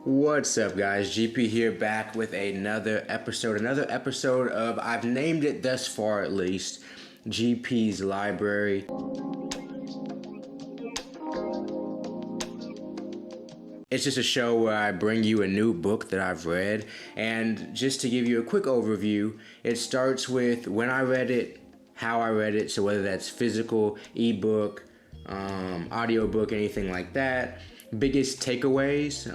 What's up, guys? GP here, back with another episode of, I've named it thus far at least, GP's Library. It's just a show where I bring you a new book that I've read, and just to give you a quick overview, it starts with when I read it, how I read it, so whether that's physical, ebook, audiobook, anything like that. Biggest takeaways,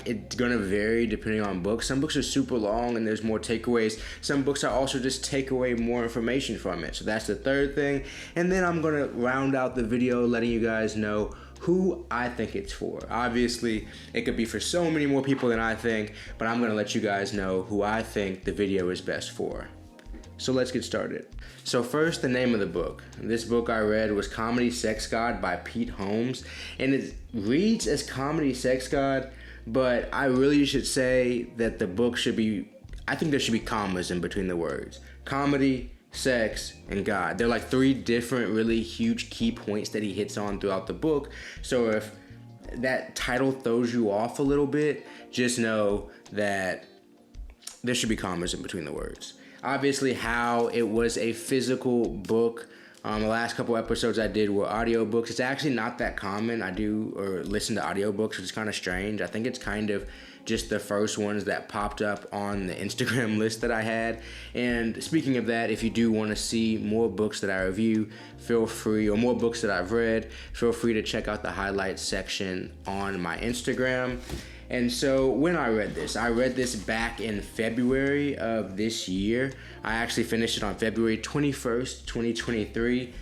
it's gonna vary depending on books. Some books are super long and there's more takeaways. Some books I also just take away more information from it. So that's the third thing. And then I'm gonna round out the video letting you guys know who I think it's for. Obviously, it could be for so many more people than I think, but I'm gonna let you guys know who I think the video is best for. So let's get started. So first, the name of the book. This book I read was Comedy Sex God by Pete Holmes, and it reads as Comedy Sex God, but I really should say that the book should be, I think there should be commas in between the words. Comedy, sex, and God. They're like three different really huge key points that he hits on throughout the book. So if that title throws you off a little bit, just know that there should be commas in between the words. Obviously, how it was a physical book. The last couple episodes I did were audiobooks. It's actually not that common. I do or listen to audiobooks, which is kind of strange. I think it's kind of just the first ones that popped up on the Instagram list that I had. And speaking of that, if you do want to see more books that I review, feel free, or more books that I've read, feel free to check out the highlights section on my Instagram. And so when I read this back in February of this year. I actually finished it on February 21st, 2023.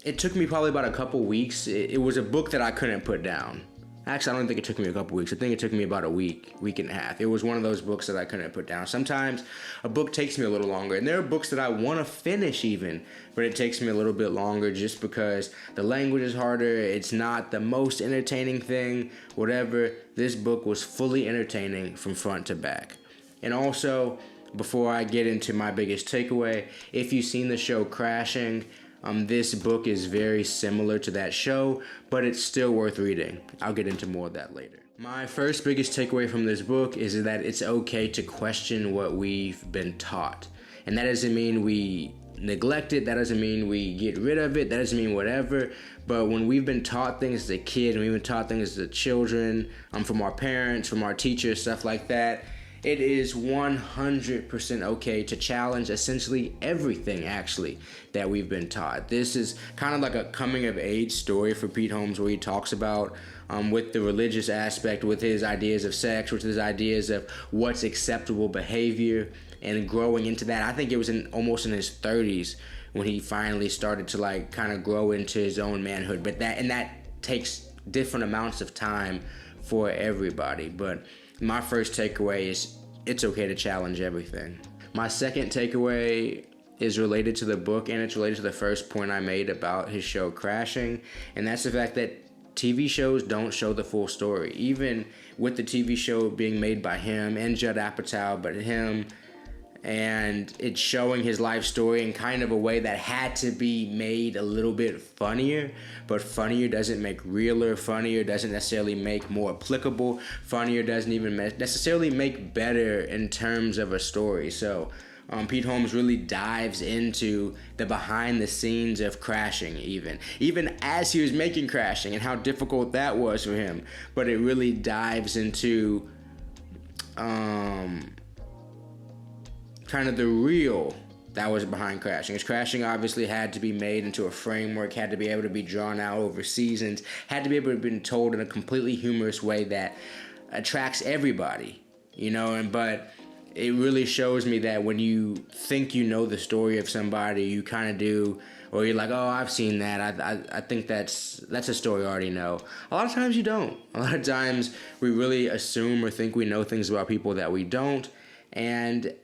It took me probably about a couple weeks. It was a book that I couldn't put down. Actually, I don't think it took me a couple weeks. I think it took me about a week and a half. It was one of those books that I couldn't put down. Sometimes a book takes me a little longer, and there are books that I want to finish even, but it takes me a little bit longer just because the language is harder. It's not the most entertaining thing, whatever. This book was fully entertaining from front to back. And also, before I get into my biggest takeaway, if you've seen the show Crashing, this book is very similar to that show, but it's still worth reading. I'll get into more of that later. My first biggest takeaway from this book is that it's okay to question what we've been taught. And that doesn't mean we neglect it, that doesn't mean we get rid of it, that doesn't mean whatever. But when we've been taught things as a kid, and we've been taught things as children, from our parents, from our teachers, stuff like that, it is 100% okay to challenge essentially everything, actually, that we've been taught. This is kind of like a coming-of-age story for Pete Holmes, where he talks about with the religious aspect, with his ideas of sex, with his ideas of what's acceptable behavior, and growing into that. I think it was almost in his 30s when he finally started to kind of grow into his own manhood. But that takes different amounts of time for everybody. But my first takeaway is it's okay to challenge everything. My second takeaway is related to the book, and it's related to the first point I made about his show Crashing, and that's the fact that TV shows don't show the full story. Even with the TV show being made by him and Judd Apatow, but him, and it's showing his life story in kind of a way that had to be made a little bit funnier, but funnier doesn't make realer, funnier doesn't necessarily make more applicable, funnier doesn't even necessarily make better in terms of a story. So Pete Holmes really dives into the behind the scenes of Crashing, even as he was making Crashing and how difficult that was for him. But it really dives into kind of the real that was behind Crashing. Because Crashing obviously had to be made into a framework, had to be able to be drawn out over seasons, had to be able to be told in a completely humorous way that attracts everybody, but it really shows me that when you think you know the story of somebody, you kind of do, or you're like, oh, I've seen that. I think that's a story I already know. A lot of times you don't. A lot of times we really assume or think we know things about people that we don't. And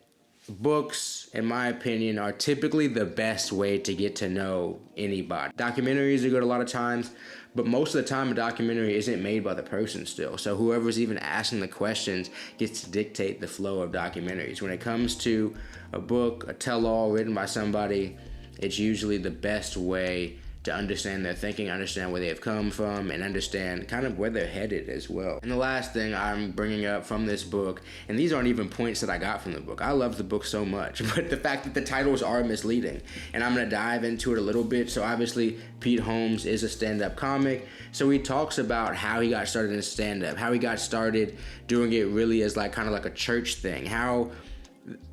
books, in my opinion, are typically the best way to get to know anybody. Documentaries are good a lot of times, but most of the time a documentary isn't made by the person still. So whoever's even asking the questions gets to dictate the flow of documentaries. When it comes to a book, a tell-all written by somebody, it's usually the best way to understand their thinking, understand where they have come from, and understand kind of where they're headed as well. And the last thing I'm bringing up from this book, and these aren't even points that I got from the book. I love the book so much, but the fact that the titles are misleading. And I'm going to dive into it a little bit. So obviously, Pete Holmes is a stand-up comic. So he talks about how he got started in stand-up, how he got started doing it really as like kind of like a church thing, how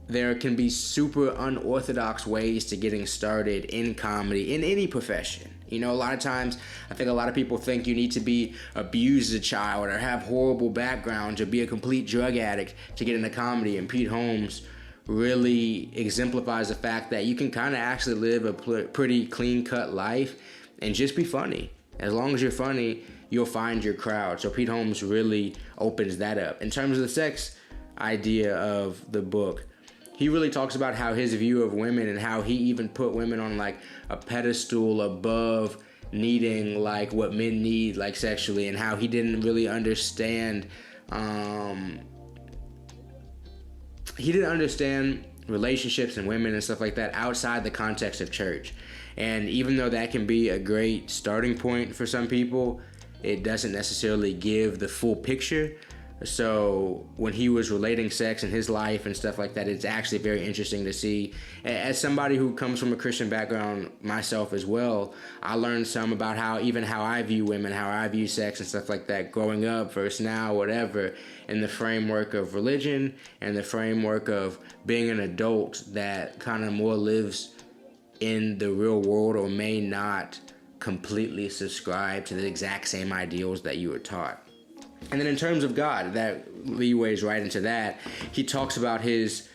there can be super unorthodox ways to getting started in comedy in any profession. You know, a lot of times, I think a lot of people think you need to be abused as a child or have horrible backgrounds or be a complete drug addict to get into comedy. And Pete Holmes really exemplifies the fact that you can kind of actually live a pretty clean-cut life and just be funny. As long as you're funny, you'll find your crowd. So Pete Holmes really opens that up. In terms of the sex idea of the book, he really talks about how his view of women and how he even put women on like a pedestal above needing like what men need like sexually, and how he didn't really understand relationships and women and stuff like that outside the context of church. And even though that can be a great starting point for some people, it doesn't necessarily give the full picture. So when he was relating sex in his life and stuff like that, it's actually very interesting to see. As somebody who comes from a Christian background myself as well, I learned some about how I view women, how I view sex and stuff like that growing up versus now, whatever, in the framework of religion and the framework of being an adult that kind of more lives in the real world or may not completely subscribe to the exact same ideals that you were taught. And then in terms of God, that leeways right into that. He talks about his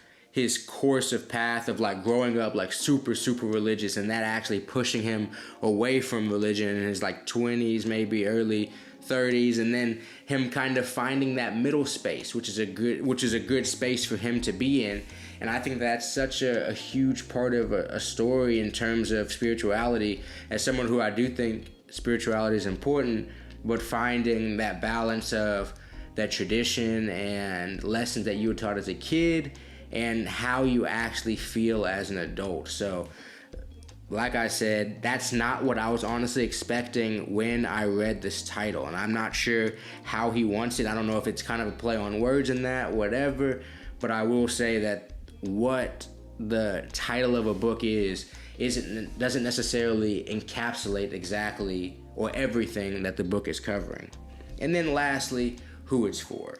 course of path of like growing up like super religious, and that actually pushing him away from religion in his like 20s, maybe early 30s, and then him kind of finding that middle space, which is a good space for him to be in. And I think that's such a huge part of a story in terms of spirituality. As someone who I do think spirituality is important, but finding that balance of that tradition and lessons that you were taught as a kid and how you actually feel as an adult. So, like I said, that's not what I was honestly expecting when I read this title. And I'm not sure how he wants it. I don't know if it's kind of a play on words in that, whatever. But I will say that what the title of a book doesn't necessarily encapsulate exactly or everything that the book is covering. And then lastly, who it's for.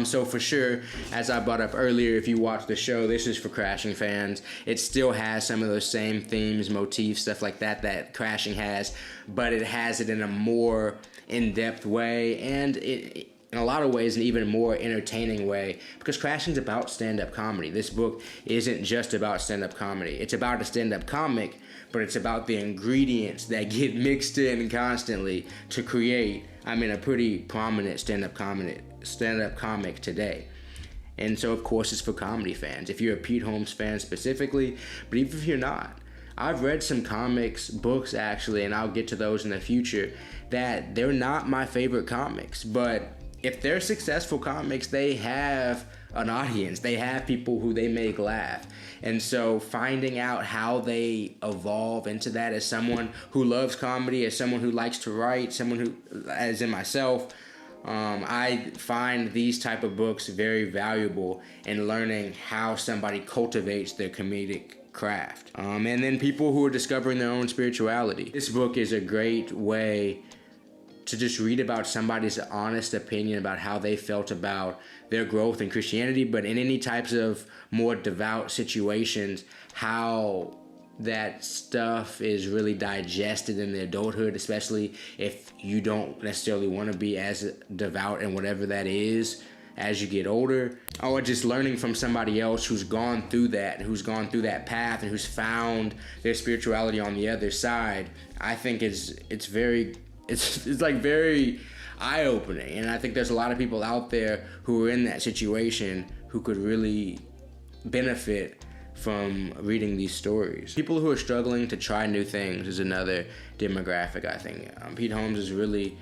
So for sure, as I brought up earlier, if you watch the show, this is for Crashing fans. It still has some of those same themes, motifs, stuff like that Crashing has, but it has it in a more in-depth way, and it in a lot of ways an even more entertaining way, because Crashing's about stand-up comedy. This book isn't just about stand-up comedy. It's about a stand-up comic, but it's about the ingredients that get mixed in constantly to create, a pretty prominent stand-up comic today. And so, of course, it's for comedy fans. If you're a Pete Holmes fan specifically, but even if you're not, I've read some books actually, and I'll get to those in the future, that they're not my favorite comics, but if they're successful comics, they have an audience. They have people who they make laugh. And so finding out how they evolve into that as someone who loves comedy, as someone who likes to write, someone who, as in myself, I find these type of books very valuable in learning how somebody cultivates their comedic craft. And then people who are discovering their own spirituality. This book is a great way to just read about somebody's honest opinion about how they felt about their growth in Christianity, but in any types of more devout situations, how that stuff is really digested in the adulthood, especially if you don't necessarily want to be as devout in whatever that is as you get older, or just learning from somebody else who's gone through that path and who's found their spirituality on the other side. I think it's very eye-opening, and I think there's a lot of people out there who are in that situation who could really benefit from reading these stories. People who are struggling to try new things is another demographic, I think. Pete Holmes is really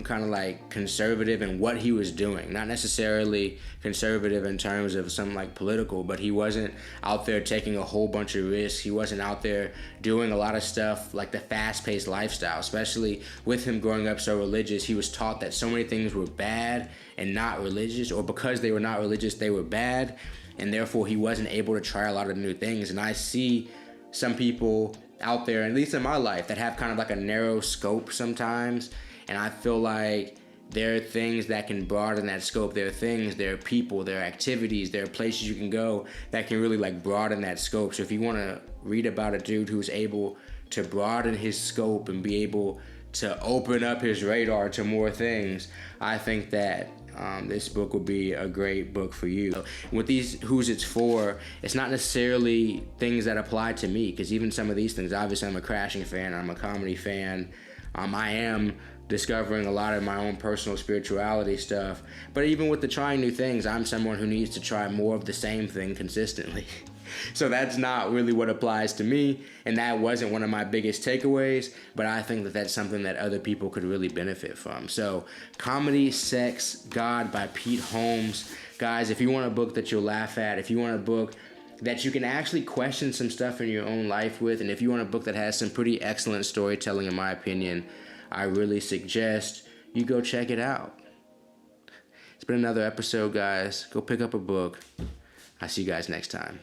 kind of like conservative in what he was doing. Not necessarily conservative in terms of some like political, but he wasn't out there taking a whole bunch of risks. He wasn't out there doing a lot of stuff like the fast-paced lifestyle, especially with him growing up so religious. He was taught that so many things were bad and not religious, or because they were not religious, they were bad, and therefore he wasn't able to try a lot of new things. And I see some people out there, at least in my life, that have kind of like a narrow scope sometimes, and I feel like there are things that can broaden that scope. There are things, there are people, there are activities, there are places you can go that can really like broaden that scope. So if you want to read about a dude who's able to broaden his scope and be able to open up his radar to more things, I think that this book would be a great book for you. With these Who's It's For, it's not necessarily things that apply to me, because even some of these things, obviously I'm a Crashing fan, I'm a comedy fan, I am discovering a lot of my own personal spirituality stuff, but even with the trying new things, I'm someone who needs to try more of the same thing consistently. So that's not really what applies to me, and that wasn't one of my biggest takeaways, but I think that that's something that other people could really benefit from. So, Comedy, Sex, God by Pete Holmes. Guys, if you want a book that you'll laugh at, if you want a book that you can actually question some stuff in your own life with, and if you want a book that has some pretty excellent storytelling, in my opinion, I really suggest you go check it out. It's been another episode, guys. Go pick up a book. I'll see you guys next time.